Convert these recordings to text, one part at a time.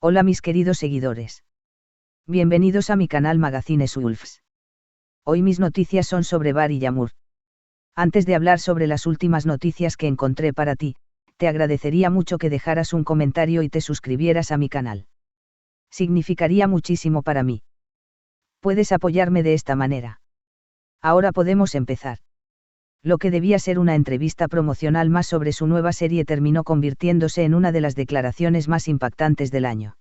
Hola mis queridos seguidores. Bienvenidos a mi canal Magazines Wolves. Hoy mis noticias son sobre Bar y Yamur. Antes de hablar sobre las últimas noticias que encontré para ti, te agradecería mucho que dejaras un comentario y te suscribieras a mi canal. Significaría muchísimo para mí. Puedes apoyarme de esta manera. Ahora podemos empezar. Lo que debía ser una entrevista promocional más sobre su nueva serie terminó convirtiéndose en una de las declaraciones más impactantes del año.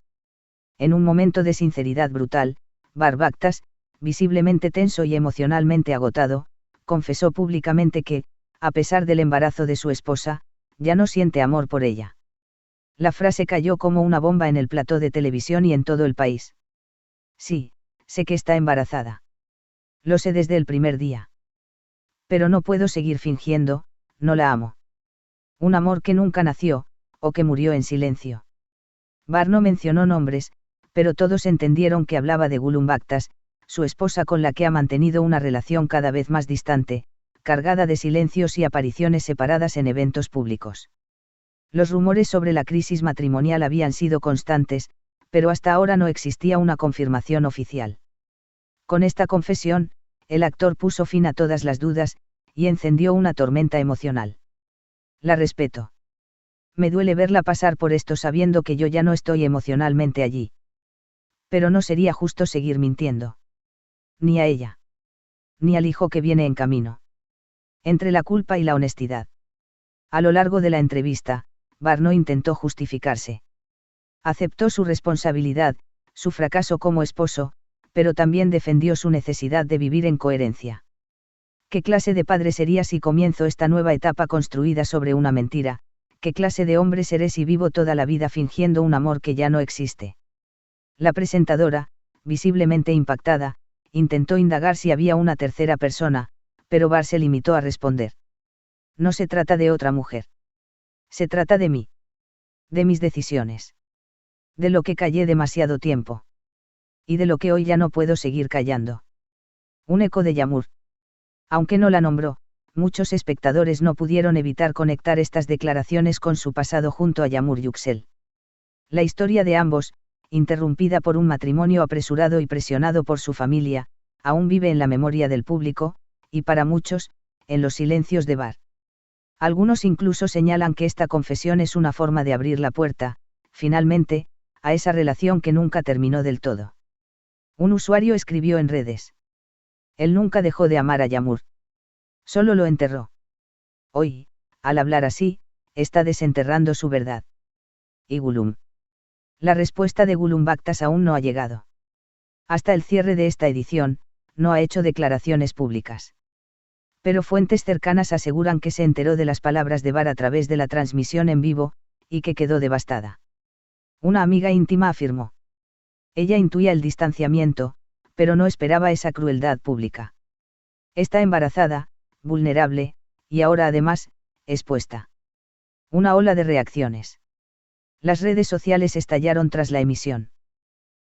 En un momento de sinceridad brutal, Bar Baktas, visiblemente tenso y emocionalmente agotado, confesó públicamente que, a pesar del embarazo de su esposa, ya no siente amor por ella. La frase cayó como una bomba en el plató de televisión y en todo el país. Sí, sé que está embarazada. Lo sé desde el primer día. Pero no puedo seguir fingiendo, no la amo. Un amor que nunca nació, o que murió en silencio. Bar no mencionó nombres, pero todos entendieron que hablaba de Gulum Baktas, su esposa con la que ha mantenido una relación cada vez más distante, cargada de silencios y apariciones separadas en eventos públicos. Los rumores sobre la crisis matrimonial habían sido constantes, pero hasta ahora no existía una confirmación oficial. Con esta confesión, el actor puso fin a todas las dudas, y encendió una tormenta emocional. La respeto. Me duele verla pasar por esto sabiendo que yo ya no estoy emocionalmente allí. Pero no sería justo seguir mintiendo. Ni a ella. Ni al hijo que viene en camino. Entre la culpa y la honestidad. A lo largo de la entrevista, Bar no intentó justificarse. Aceptó su responsabilidad, su fracaso como esposo, pero también defendió su necesidad de vivir en coherencia. ¿Qué clase de padre sería si comienzo esta nueva etapa construida sobre una mentira? ¿Qué clase de hombre seré si vivo toda la vida fingiendo un amor que ya no existe? La presentadora, visiblemente impactada, intentó indagar si había una tercera persona, pero Bar se limitó a responder. No se trata de otra mujer. Se trata de mí. De mis decisiones. De lo que callé demasiado tiempo. Y de lo que hoy ya no puedo seguir callando. Un eco de Yamur. Aunque no la nombró, muchos espectadores no pudieron evitar conectar estas declaraciones con su pasado junto a Yamur Yüksel. La historia de ambos, interrumpida por un matrimonio apresurado y presionado por su familia, aún vive en la memoria del público, y para muchos, en los silencios de Bar. Algunos incluso señalan que esta confesión es una forma de abrir la puerta, finalmente, a esa relación que nunca terminó del todo. Un usuario escribió en redes. Él nunca dejó de amar a Yamur. Solo lo enterró. Hoy, al hablar así, está desenterrando su verdad. ¿Y Gulum? La respuesta de Gulum Baktas aún no ha llegado. Hasta el cierre de esta edición, no ha hecho declaraciones públicas. Pero fuentes cercanas aseguran que se enteró de las palabras de Bar a través de la transmisión en vivo, y que quedó devastada. Una amiga íntima afirmó. Ella intuía el distanciamiento, pero no esperaba esa crueldad pública. Está embarazada, vulnerable, y ahora además, expuesta. Una ola de reacciones. Las redes sociales estallaron tras la emisión.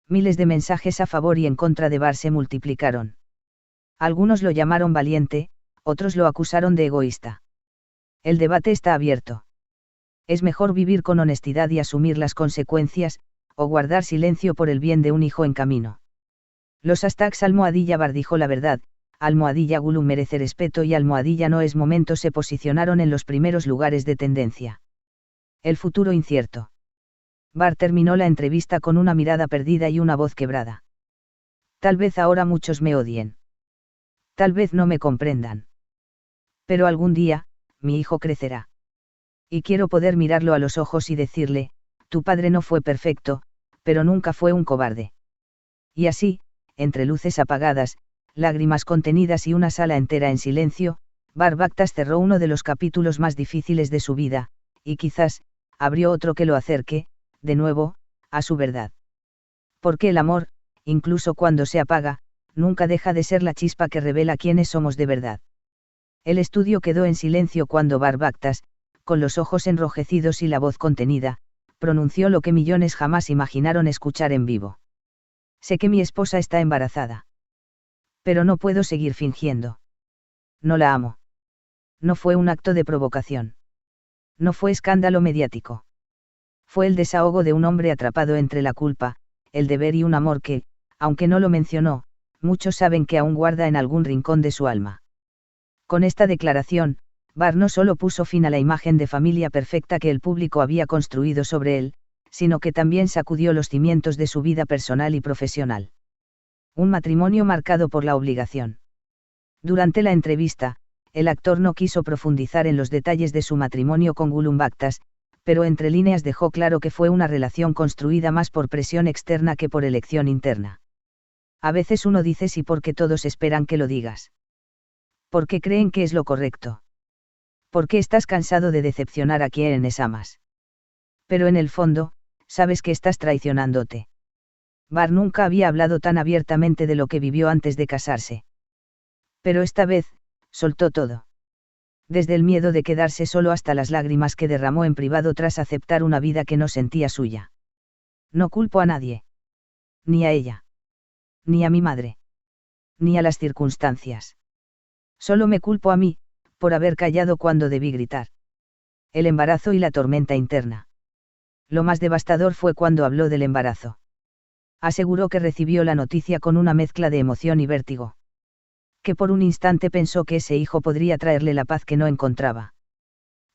Miles de mensajes a favor y en contra de Bar se multiplicaron. Algunos lo llamaron valiente, otros lo acusaron de egoísta. El debate está abierto. Es mejor vivir con honestidad y asumir las consecuencias, o guardar silencio por el bien de un hijo en camino. Los hashtags #Bar dijo la verdad, #Gulum merece respeto y #no es momento se posicionaron en los primeros lugares de tendencia. El futuro incierto. Bar terminó la entrevista con una mirada perdida y una voz quebrada. Tal vez ahora muchos me odien. Tal vez no me comprendan. Pero algún día, mi hijo crecerá. Y quiero poder mirarlo a los ojos y decirle, tu padre no fue perfecto, pero nunca fue un cobarde. Y así, entre luces apagadas, lágrimas contenidas y una sala entera en silencio, Bar Baktas cerró uno de los capítulos más difíciles de su vida, y quizás, abrió otro que lo acerque, de nuevo, a su verdad. Porque el amor, incluso cuando se apaga, nunca deja de ser la chispa que revela quiénes somos de verdad. El estudio quedó en silencio cuando Bar Baktas, con los ojos enrojecidos y la voz contenida, pronunció lo que millones jamás imaginaron escuchar en vivo. Sé que mi esposa está embarazada. Pero no puedo seguir fingiendo. No la amo. No fue un acto de provocación. No fue escándalo mediático. Fue el desahogo de un hombre atrapado entre la culpa, el deber y un amor que, aunque no lo mencionó, muchos saben que aún guarda en algún rincón de su alma. Con esta declaración, Barr no solo puso fin a la imagen de familia perfecta que el público había construido sobre él, sino que también sacudió los cimientos de su vida personal y profesional. Un matrimonio marcado por la obligación. Durante la entrevista, el actor no quiso profundizar en los detalles de su matrimonio con Gulum Bakhtas, pero entre líneas dejó claro que fue una relación construida más por presión externa que por elección interna. A veces uno dice sí porque todos esperan que lo digas. Porque creen que es lo correcto. Porque estás cansado de decepcionar a quienes amas. Pero en el fondo, sabes que estás traicionándote. Barr nunca había hablado tan abiertamente de lo que vivió antes de casarse. Pero esta vez, soltó todo. Desde el miedo de quedarse solo hasta las lágrimas que derramó en privado tras aceptar una vida que no sentía suya. No culpo a nadie. Ni a ella. Ni a mi madre. Ni a las circunstancias. Solo me culpo a mí, por haber callado cuando debí gritar. El embarazo y la tormenta interna. Lo más devastador fue cuando habló del embarazo. Aseguró que recibió la noticia con una mezcla de emoción y vértigo. Que por un instante pensó que ese hijo podría traerle la paz que no encontraba.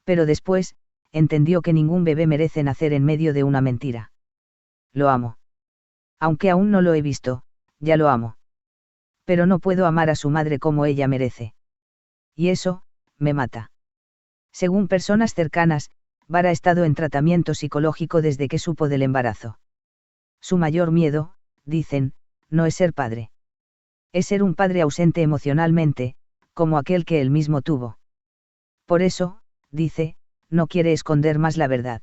Pero después, entendió que ningún bebé merece nacer en medio de una mentira. Lo amo. Aunque aún no lo he visto, ya lo amo. Pero no puedo amar a su madre como ella merece. Y eso, me mata. Según personas cercanas, Barr ha estado en tratamiento psicológico desde que supo del embarazo. Su mayor miedo, dicen, no es ser padre. Es ser un padre ausente emocionalmente, como aquel que él mismo tuvo. Por eso, dice, no quiere esconder más la verdad.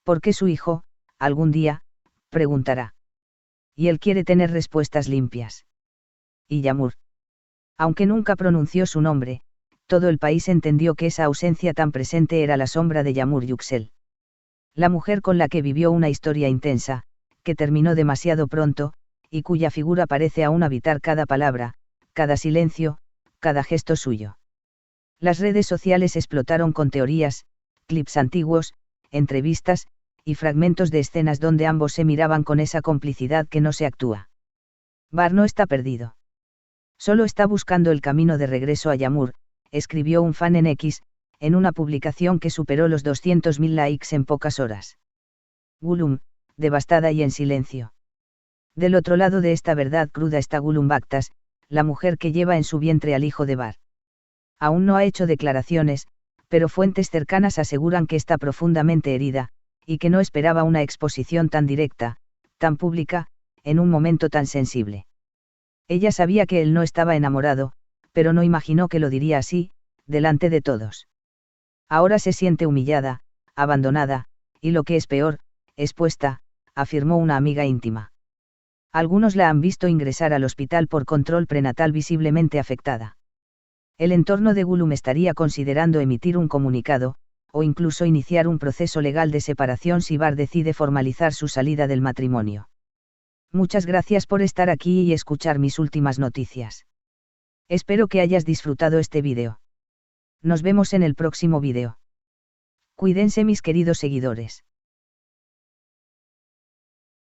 Porque su hijo, algún día, preguntará. Y él quiere tener respuestas limpias. Y Yamur. Aunque nunca pronunció su nombre, todo el país entendió que esa ausencia tan presente era la sombra de Yamur Yüksel. La mujer con la que vivió una historia intensa, que terminó demasiado pronto, y cuya figura parece aún habitar cada palabra, cada silencio, cada gesto suyo. Las redes sociales explotaron con teorías, clips antiguos, entrevistas, y fragmentos de escenas donde ambos se miraban con esa complicidad que no se actúa. Barr no está perdido. Solo está buscando el camino de regreso a Yamur, escribió un fan en X, en una publicación que superó los 200.000 likes en pocas horas. Gulum, devastada y en silencio. Del otro lado de esta verdad cruda está Gulum Bakhtas, la mujer que lleva en su vientre al hijo de Barr. Aún no ha hecho declaraciones, pero fuentes cercanas aseguran que está profundamente herida, y que no esperaba una exposición tan directa, tan pública, en un momento tan sensible. Ella sabía que él no estaba enamorado, pero no imaginó que lo diría así, delante de todos. Ahora se siente humillada, abandonada, y lo que es peor, expuesta, afirmó una amiga íntima. Algunos la han visto ingresar al hospital por control prenatal visiblemente afectada. El entorno de Gulum estaría considerando emitir un comunicado, o incluso iniciar un proceso legal de separación si Barr decide formalizar su salida del matrimonio. Muchas gracias por estar aquí y escuchar mis últimas noticias. Espero que hayas disfrutado este vídeo. Nos vemos en el próximo vídeo. Cuídense mis queridos seguidores.